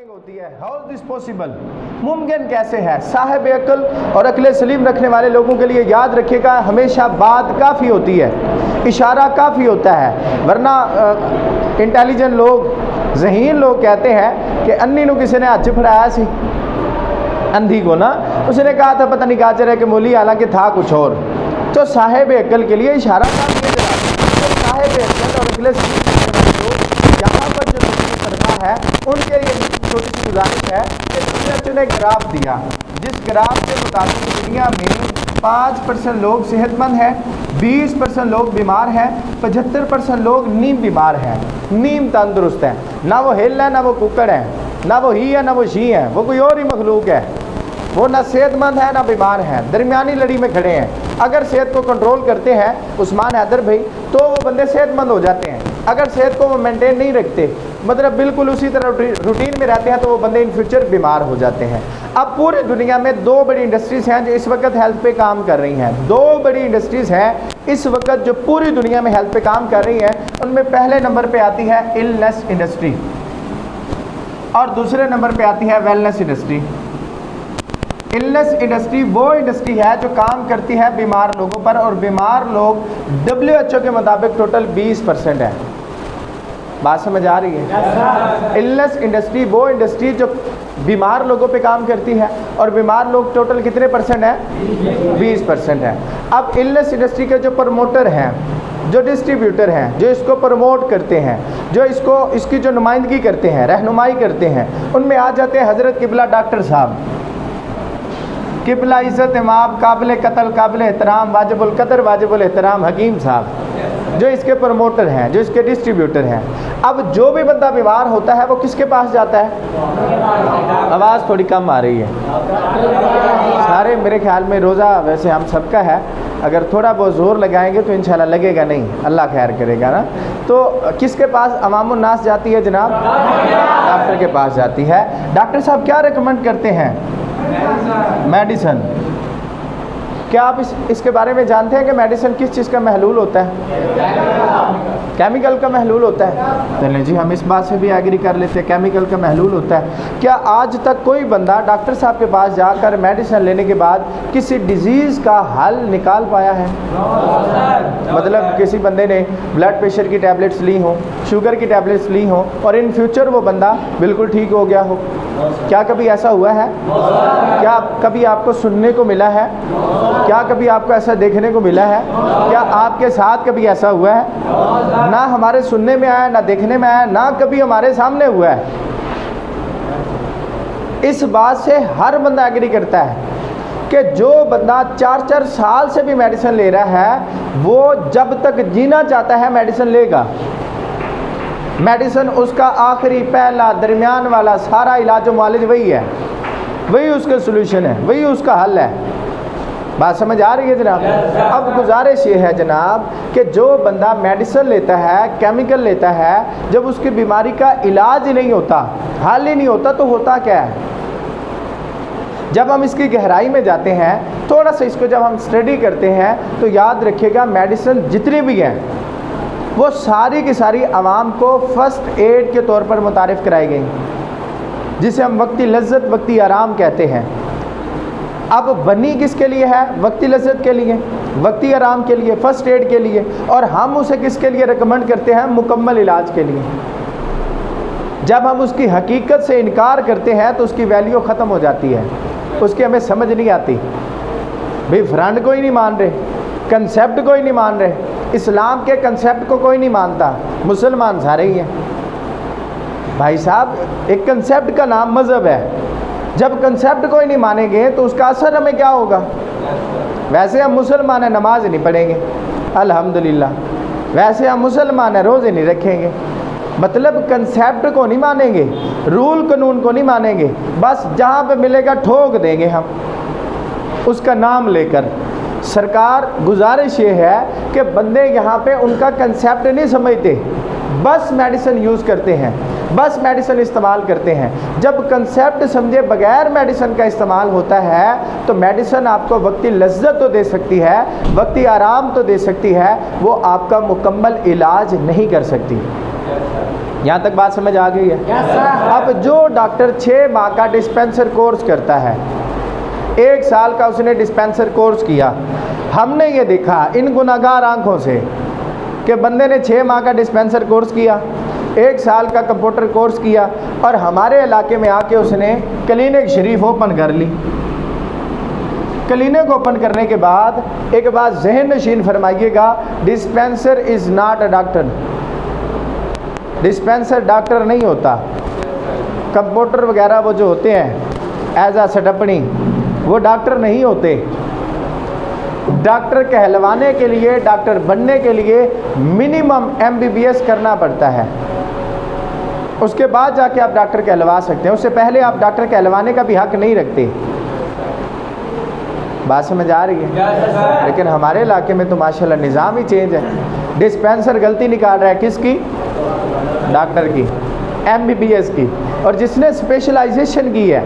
Shocking होती है। How is this possible, मुमकिन कैसे है? साहिब अक्ल और अक्ल सलीम रखने वाले लोगों के लिए याद रखिएगा, हमेशा बात काफ़ी होती है, इशारा काफ़ी होता है, वरना इंटेलिजेंट लोग, ज़हीन लोग कहते हैं कि अन्नी को किसी ने हज फड़ाया सी, अंधी को ना, उसने कहा था पता नहीं गाजर है कि मूली, हालांकि था कुछ और। तो साहिब अक्ल के लिए इशारा काफ़ी है। तो साहिब अक्ल और अक्ल सलीम यहाँ पर जो सरकार है उनके लिए छोटी सी गुजारिश है कि तुमने ग्राफ दिया, जिस ग्राफ के मुताबिक दुनिया में 5% लोग सेहतमंद हैं, 20% लोग बीमार हैं, 75% लोग नीम बीमार हैं, नीम तंदुरुस्त हैं, ना वो हिल है ना वो कुकड़ है, ना वो ही है ना वो शी है, वो कोई और ही मखलूक है, वो ना सेहतमंद है ना बीमार है, दरमियानी लड़ी में खड़े हैं। अगर सेहत को कंट्रोल करते हैं उस्मान हैदर भाई तो वो बंदे सेहतमंद हो जाते हैं, अगर सेहत को वो मेंटेन नहीं रखते, मतलब बिल्कुल उसी तरह रूटीन में रहते हैं, तो वो बंदे इन फ्यूचर बीमार हो जाते हैं। अब पूरी दुनिया में 2 बड़ी इंडस्ट्रीज़ हैं जो इस वक्त हेल्थ पे काम कर रही हैं। 2 बड़ी इंडस्ट्रीज़ हैं इस वक्त जो पूरी दुनिया में हेल्थ पे काम कर रही हैं। उनमें पहले नंबर पे आती है इलनेस इंडस्ट्री और दूसरे नंबर पे आती है वेलनेस इंडस्ट्री। इलनेस इंडस्ट्री वो इंडस्ट्री है जो काम करती है बीमार लोगों पर, और बीमार लोग WHO के मुताबिक टोटल 20% है। बात समझ आ रही है? इलनेस इंडस्ट्री वो इंडस्ट्री जो बीमार लोगों पे काम करती है, और बीमार लोग टोटल कितने परसेंट है? 20% है। अब इलनेस इंडस्ट्री के जो प्रमोटर हैं, जो डिस्ट्रीब्यूटर हैं, जो इसको प्रमोट करते हैं, जो इसकी जो नुमाइंदगी करते हैं, रहनुमाई करते हैं, उनमें आ जाते हैं हज़रत किबला डॉक्टर साहब, किबला इज़्ज़त इमाम काबिल कत्ल काबिल एहतराम वाजिबुल कदर वाजिबुल एहतराम हकीम साहब, जो इसके प्रमोटर हैं, जो इसके डिस्ट्रीब्यूटर हैं। अब जो भी बंदा बीमार होता है वो किसके पास जाता है? आवाज़ थोड़ी कम आ रही है सारे, मेरे ख्याल में रोज़ा वैसे हम सबका है, अगर थोड़ा बहुत ज़ोर लगाएंगे तो इंशाल्लाह लगेगा नहीं, अल्लाह खैर करेगा ना। तो किसके पास अवामुन नास जाती है जनाब? डॉक्टर के पास जाती है। डॉक्टर साहब क्या रिकमेंड करते हैं? मेडिसिन। क्या आप इसके बारे में जानते हैं कि मेडिसिन किस चीज़ का महलूल होता है? केमिकल का महलूल होता है। चलें जी, हम इस बात से भी एग्री कर लेते हैं, केमिकल का महलूल होता है। क्या आज तक कोई बंदा डॉक्टर साहब के पास जाकर मेडिसिन लेने के बाद किसी डिज़ीज़ का हल निकाल पाया है? मतलब किसी बंदे ने ब्लड प्रेशर की टैबलेट्स ली हों, शुगर की टैबलेट्स ली हों, और इन फ्यूचर वो बंदा बिल्कुल ठीक हो गया हो? क्या कभी ऐसा हुआ है? क्या कभी आपको सुनने को मिला है? क्या कभी आपको ऐसा देखने को मिला है? क्या आपके साथ कभी ऐसा हुआ है? ना हमारे सुनने में आया, ना देखने में आया, ना कभी हमारे सामने हुआ है। इस बात से हर बंदा एग्री करता है कि जो बंदा 4-4 साल से भी मेडिसिन ले रहा है वो जब तक जीना चाहता है मेडिसिन लेगा। मेडिसिन उसका आखिरी, पहला, दरमियान वाला सारा इलाज व मुआलिज वही है, वही उसका सोल्यूशन है, वही उसका हल है। बात समझ आ रही है जनाब? अब गुजारिश ये है जनाब कि जो बंदा मेडिसिन लेता है, केमिकल लेता है, जब उसकी बीमारी का इलाज ही नहीं होता, हल ही नहीं होता, तो होता क्या है? जब हम इसकी गहराई में जाते हैं, थोड़ा सा इसको जब हम स्टडी करते हैं, तो याद रखिएगा मेडिसिन जितनी भी हैं वो सारी की सारी आवाम को फ़र्स्ट एड के तौर पर मुतारिफ़ कराई गई, जिसे हम वक्ती लज्जत वक्ती आराम कहते हैं। अब बनी किसके लिए है? वक्ती लज्जत के लिए, वक्ती आराम के लिए, फ़र्स्ट एड के लिए, और हम उसे किसके लिए रिकमेंड करते हैं? मुकम्मल इलाज के लिए। जब हम उसकी हकीकत से इनकार करते हैं तो उसकी वैल्यू ख़त्म हो जाती है, उसकी हमें समझ नहीं आती। भाई फ्रेंड को ही नहीं मान रहे, कंसेप्ट को ही नहीं मान रहे, इस्लाम के कंसेप्ट को कोई नहीं मानता, मुसलमान सारे ही हैं। भाई साहब, एक कंसेप्ट का नाम मज़हब है, जब कंसेप्ट को ही नहीं मानेंगे तो उसका असर हमें क्या होगा? वैसे हम मुसलमान हैं, नमाज नहीं पढ़ेंगे अल्हम्दुलिल्लाह, वैसे हम मुसलमान हैं, रोज़े नहीं रखेंगे, मतलब कंसेप्ट को नहीं मानेंगे, रूल कानून को नहीं मानेंगे, बस जहाँ पे मिलेगा ठोक देंगे हम उसका नाम लेकर। सरकार गुजारिश ये है कि बंदे यहाँ पे उनका कंसेप्ट नहीं समझते, बस मेडिसिन यूज़ करते हैं, बस मेडिसिन इस्तेमाल करते हैं। जब कंसेप्ट समझे बगैर मेडिसिन का इस्तेमाल होता है तो मेडिसिन आपको वक्ती लज्जत तो दे सकती है, वक्ती आराम तो दे सकती है, वो आपका मुकम्मल इलाज नहीं कर सकती। यहाँ तक बात समझ आ गई है? अब जो डॉक्टर 6 माह का डिस्पेंसर कोर्स करता है, 1 साल का उसने डिस्पेंसर कोर्स किया, हमने ये देखा इन गुनाहगार आंखों से कि बंदे ने 6 माह का डिस्पेंसर कोर्स किया, 1 साल का कंप्यूटर कोर्स किया और हमारे इलाके में आके उसने क्लिनिक शरीफ ओपन कर ली। क्लिनिक ओपन करने के बाद एक बात जहन नशीन फरमाइएगा, dispenser is not a doctor. Dispenser doctor नहीं होता। कंप्यूटर वगैरह वो जो होते हैं एज आ सटपनी, वो डॉक्टर नहीं होते। डॉक्टर कहलवाने के लिए, डॉक्टर बनने के लिए मिनिमम MBBS करना पड़ता है, उसके बाद जाके आप डॉक्टर कहलवा सकते हैं। उससे पहले आप डॉक्टर कहलवाने का भी हक नहीं रखते। बात समझ आ रही है? लेकिन हमारे इलाके में तो माशाल्लाह निज़ाम ही चेंज है। डिस्पेंसर गलती निकाल रहा है किसकी? डॉक्टर की, MBBS की, और जिसने स्पेशलाइजेशन की है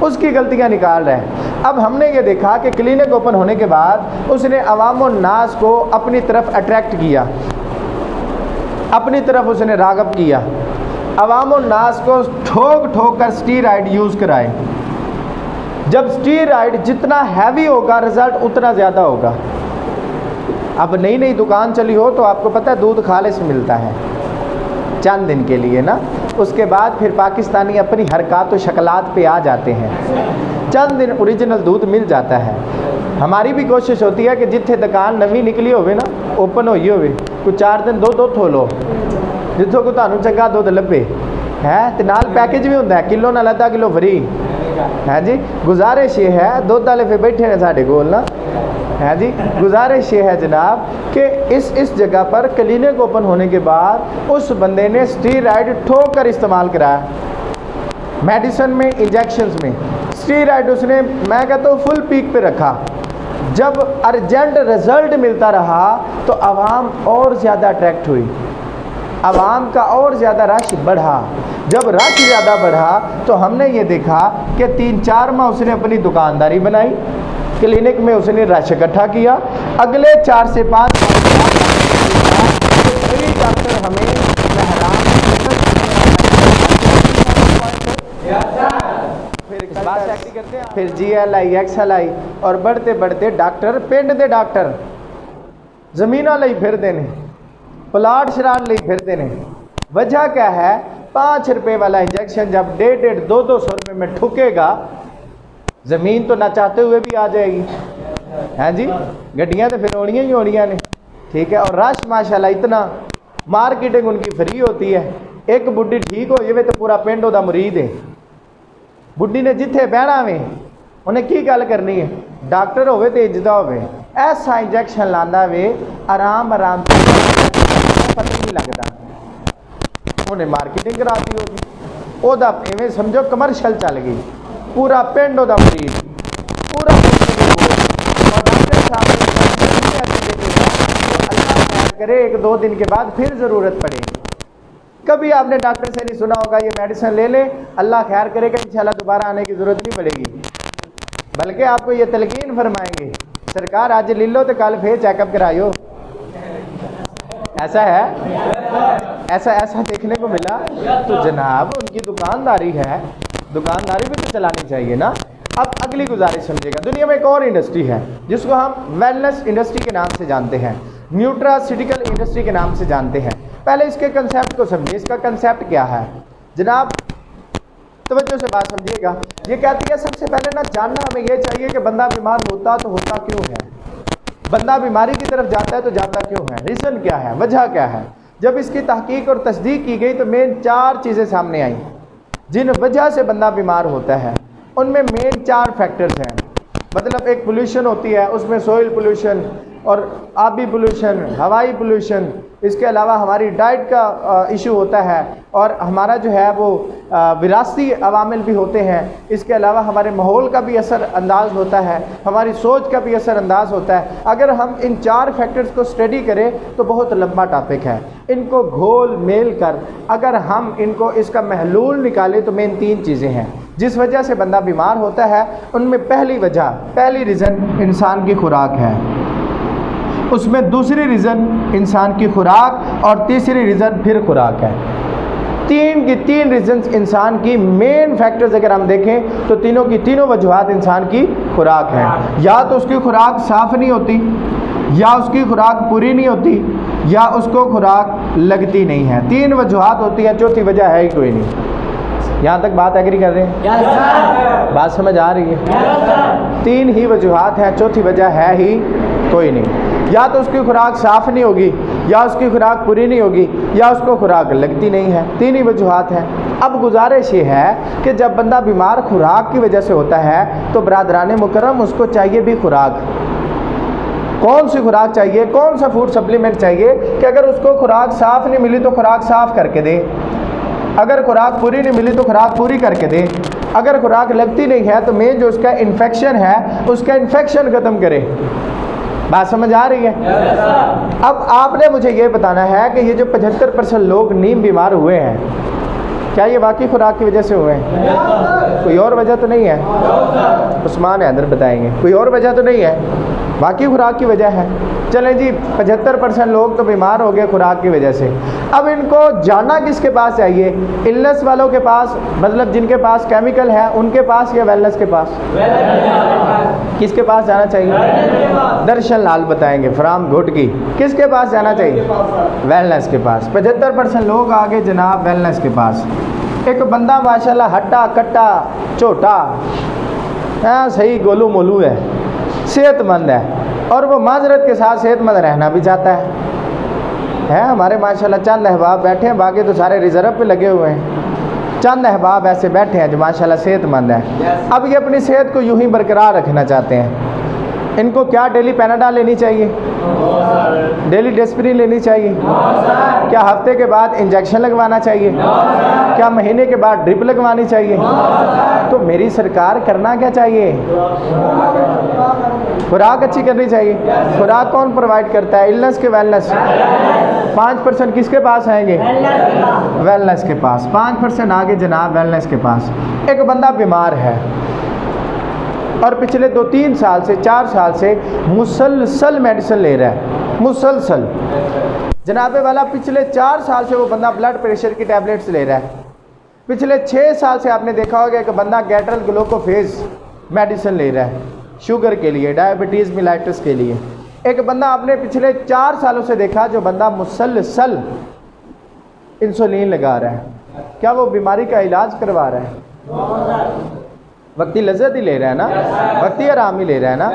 उसकी गलतियां निकाल रहे हैं। अब हमने ये देखा कि क्लिनिक ओपन होने के बाद उसने अवाम नास को अपनी तरफ अट्रैक्ट किया, अपनी तरफ उसने राग़ब किया, अवाम नास को ठोक ठोक कर स्टीरॉइड यूज़ कराए। जब स्टीरॉइड जितना हैवी होगा रिज़ल्ट उतना ज़्यादा होगा। अब नई नई दुकान चली हो तो आपको पता है दूध खालिस मिलता है चंद दिन के लिए ना, उसके बाद फिर पाकिस्तानी अपनी हरकत व शक्लात पे आ जाते हैं, चंद दिन ओरिजिनल दूध मिल जाता है। हमारी भी कोशिश होती है कि जिथे दुकान नवी निकली होवे ना, ओपन हुई होवे, कुछ 4 दिन दुध थो लो जिथों को तुहानू चंगा दुध लभे है, ते नाल पैकेज भी होंदा है, किलो नाल आधा किलो फ्री है जी। गुजारिश ये है, दुध वाले फिर बैठे हैं साढ़े कोल ना, है जी। गुजारिश ये है जनाब कि इस जगह पर क्लिनिक ओपन होने के बाद उस बंदे ने स्टीरॉइड ठोक कर इस्तेमाल कराया, मेडिसिन में, इंजेक्शंस में स्टीरॉइड उसने, मैं कहता हूँ फुल पीक पे रखा। जब अर्जेंट रिजल्ट मिलता रहा तो आवाम और ज़्यादा अट्रैक्ट हुई, आवाम का और ज़्यादा रश बढ़ा। जब रश ज़्यादा बढ़ा तो हमने ये देखा कि 3-4 माह उसने अपनी दुकानदारी बनाई, क्लिनिक में उसने रश इकट्ठा किया। अगले 4 से 5 डॉक्टर हमें फिर GLI XLI और बढ़ते बढ़ते डॉक्टर पिंड दे डॉक्टर जमीना लई फिरते ने, प्लाट शरान लई फिरते ने। वजह क्या है? 5 रुपए वाला इंजेक्शन जब 150-200 रुपये में ठुकेगा, ज़मीन तो ना चाहते हुए भी आ जाएगी, हैं जी। गड्डियाँ तो फिर होनियाँ ही होनियाँ ने, ठीक है। और रश माशाल्लाह इतना, मार्केटिंग उनकी फ्री होती है। एक बुढ़ी ठीक हो जाए तो पूरा पिंड ओदा मुरीद है। बुढ़ी ने जिथे बहना वे उन्हें की गल करनी है, डॉक्टर होवे तो इज्जत होवे, ऐसा इंजेक्शन लांदा वे आराम आराम से पता नहीं लगता। उन्हें मार्केटिंग कराती होगी, ओदा इवें समझो कमर्शियल चल गई, पूरा पिंड ओदा मरीज, पूरा और डॉक्टर साहब अल्लाह करे 1-2 दिन के बाद फिर ज़रूरत पड़ेगी। कभी आपने डॉक्टर से नहीं सुना होगा ये मेडिसिन ले ले, अल्लाह खैर करेगा इंशाल्लाह दोबारा आने की ज़रूरत नहीं पड़ेगी, बल्कि आपको ये तलकीन फरमाएंगे, सरकार आज ले लो तो कल फिर चेकअप कराइयो। ऐसा है, ऐसा देखने को मिला। तो जनाब उनकी दुकानदारी है, दुकानदारी भी तो चलानी चाहिए ना। अब अगली गुजारिश समझिएगा, दुनिया में एक और इंडस्ट्री है जिसको हम वेलनेस इंडस्ट्री के नाम से जानते हैं, न्यूट्रास्यूटिकल इंडस्ट्री के नाम से जानते हैं। पहले इसके कंसेप्ट को समझिए, इसका कंसेप्ट क्या है जनाब, तवज्जो से बात समझिएगा। ये कहती है सबसे पहले ना जानना हमें ये चाहिए कि बंदा बीमार होता तो होता क्यों है, बंदा बीमारी की तरफ जाता है तो जाता क्यों है, रीज़न क्या है, वजह क्या है। जब इसकी तहकीक और तस्दीक की गई तो मेन 4 चीज़ें सामने आई जिन वजह से बंदा बीमार होता है। उनमें मेन 4 फैक्टर्स हैं। मतलब एक पोल्यूशन होती है, उसमें सोइल पोल्यूशन और आबी पोल्यूशन, हवाई पोल्यूशन, इसके अलावा हमारी डाइट का इशू होता है और हमारा जो है वो विरासती अवामिल भी होते हैं। इसके अलावा हमारे माहौल का भी असर अंदाज होता है, हमारी सोच का भी असर अंदाज होता है। अगर हम इन 4 फैक्टर्स को स्टडी करें तो बहुत लंबा टॉपिक है। इनको घोल मेल कर अगर हम इनको इसका महलूल निकालें तो मेन 3 चीज़ें हैं जिस वजह से बंदा बीमार होता है। उनमें पहली रीज़न इंसान की खुराक है, उसमें दूसरी रीज़न इंसान की खुराक और तीसरी रीज़न फिर खुराक है। तीन की तीन रीजंस इंसान की मेन फैक्टर्स अगर हम देखें तो तीनों की तीनों वजूहात इंसान की खुराक है। या तो उसकी खुराक साफ़ नहीं होती, या उसकी खुराक पूरी नहीं होती, या उसको खुराक लगती नहीं है। तीन वजूहात होती हैं, चौथी वजह है ही कोई नहीं। यहाँ तक बात एग्री कर रहे हैं? बात समझ आ रही है? तीन ही वजूहात हैं, चौथी वजह है ही कोई नहीं। या तो उसकी खुराक साफ़ नहीं होगी, या उसकी खुराक पूरी नहीं होगी, या उसको खुराक लगती नहीं है। तीन ही वजूहात हैं। अब गुजारिश ये है कि जब बंदा बीमार खुराक की वजह से होता है तो बरादरान मुकर्रम उसको चाहिए भी खुराक। कौन सी खुराक चाहिए, कौन सा फूड सप्लीमेंट चाहिए कि अगर उसको खुराक साफ़ नहीं मिली तो खुराक साफ़ करके दे, अगर खुराक पूरी नहीं मिली तो खुराक पूरी करके दे, अगर खुराक लगती नहीं है तो मेन जो उसका इन्फेक्शन है उसका इन्फेक्शन ख़त्म करे। बात समझ आ रही है? अब आपने मुझे ये बताना है कि ये जो 75% लोग नीम बीमार हुए हैं, क्या ये वाकई खुराक की वजह से हुए हैं? कोई और वजह तो नहीं है? उस्मान है अंदर, बताएंगे। कोई और वजह तो नहीं है, वाकई खुराक की वजह है। चलें जी, 75% लोग तो बीमार हो गए खुराक की वजह से। अब इनको जाना किसके पास चाहिए? इलनेस वालों के पास, मतलब जिनके पास केमिकल है उनके पास, या वेलनेस के पास? किसके पास जाना चाहिए? दर्शन लाल बताएंगे फ्राम घुटकी। किसके पास जाना चाहिए? वेलनेस के पास। 75% लोग आगे जनाब वेलनेस के पास। एक बंदा माशाल्लाह हट्टा कट्टा छोटा, हाँ सही गोलू मोलू है, सेहतमंद है, और वो माजरत के साथ सेहतमंद रहना भी चाहता है। हमारे माशाल्लाह चंद अहबाब बैठे हैं, बाकी तो सारे रिजर्व पे लगे हुए हैं। चंद अहबाब ऐसे बैठे हैं जो माशाल्लाह सेहतमंद है। अब ये अपनी सेहत को यूं ही बरकरार रखना चाहते हैं। इनको क्या डेली पैनाडॉल लेनी चाहिए? डेली डेस्पिरिन लेनी चाहिए? क्या हफ्ते के बाद इंजेक्शन लगवाना चाहिए? क्या महीने के बाद ड्रिप लगवानी चाहिए? तो मेरी सरकार करना क्या चाहिए? खुराक अच्छी करनी चाहिए। खुराक कौन प्रोवाइड करता है? इलनेस के वेलनेस? 5% किसके पास आएंगे? वेलनेस के पास। 5% आगे जनाब वेलनेस के पास। एक बंदा बीमार है और पिछले 2-3 साल से 4 साल से मुसलसल मेडिसिन ले रहा है, मुसलसल जनाबे वाला। पिछले 4 साल से वो बंदा ब्लड प्रेशर की टैबलेट्स ले रहा है। पिछले 6 साल से आपने देखा होगा कि बंदा गैट्रल ग्लूकोफेज मेडिसिन ले रहा है शुगर के लिए, डायबिटीज़ मिलाइटिस के लिए। एक बंदा आपने पिछले 4 सालों से देखा जो बंदा मुसलसल इंसुलिन लगा रहा है। क्या वो बीमारी का इलाज करवा रहा है? वक्ती लज्जत ही ले रहा है ना, वक्ती आराम ही ले रहा है ना।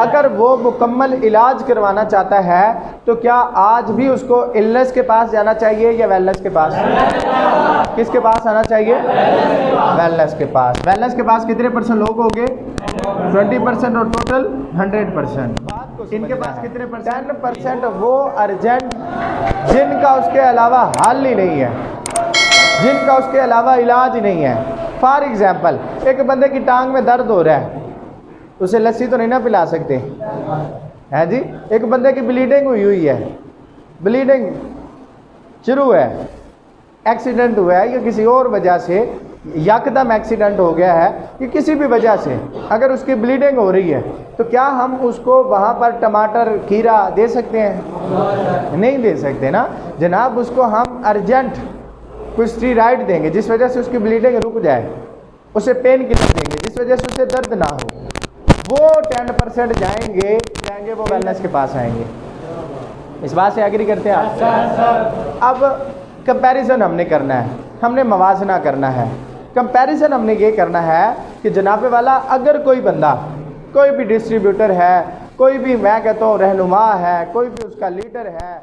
अगर वो मुकम्मल इलाज करवाना चाहता है तो क्या आज भी उसको इलनेस के पास जाना चाहिए या वेलनेस के पास? किसके पास आना चाहिए? वेलनेस के पास। वेलनेस के पास कितने % लोग हो गए? 20% और टोटल 100%। इनके पास कितने %? 10% वो अर्जेंट जिनका उसके अलावा हल ही नहीं है, जिनका उसके अलावा इलाज ही नहीं है। फॉर एग्ज़ाम्पल, एक बंदे की टांग में दर्द हो रहा है, उसे लस्सी तो नहीं ना पिला सकते हैं जी। एक बंदे की ब्लीडिंग हुई है, ब्लीडिंग शुरू है, एक्सीडेंट हुआ है या किसी और वजह से यकदम एक्सीडेंट हो गया है कि किसी भी वजह से अगर उसकी ब्लीडिंग हो रही है तो क्या हम उसको वहाँ पर टमाटर खीरा दे सकते हैं? नहीं दे सकते ना जनाब। उसको हम अर्जेंट कुछ स्टीरॉइड देंगे जिस वजह से उसकी ब्लीडिंग रुक जाए, उसे पेन किलर देंगे जिस वजह से उसे दर्द ना हो। वो 10% जाएंगे वो वेलनेस के पास आएंगे। इस बात से एग्री करते हैं आप? अब कंपैरिजन हमने करना है, हमने मवाजना करना है। कंपैरिजन हमने ये करना है कि जनाबे वाला अगर कोई बंदा, कोई भी डिस्ट्रीब्यूटर है, कोई भी मैं कहता हूँ रहनुमा है, कोई भी उसका लीडर है,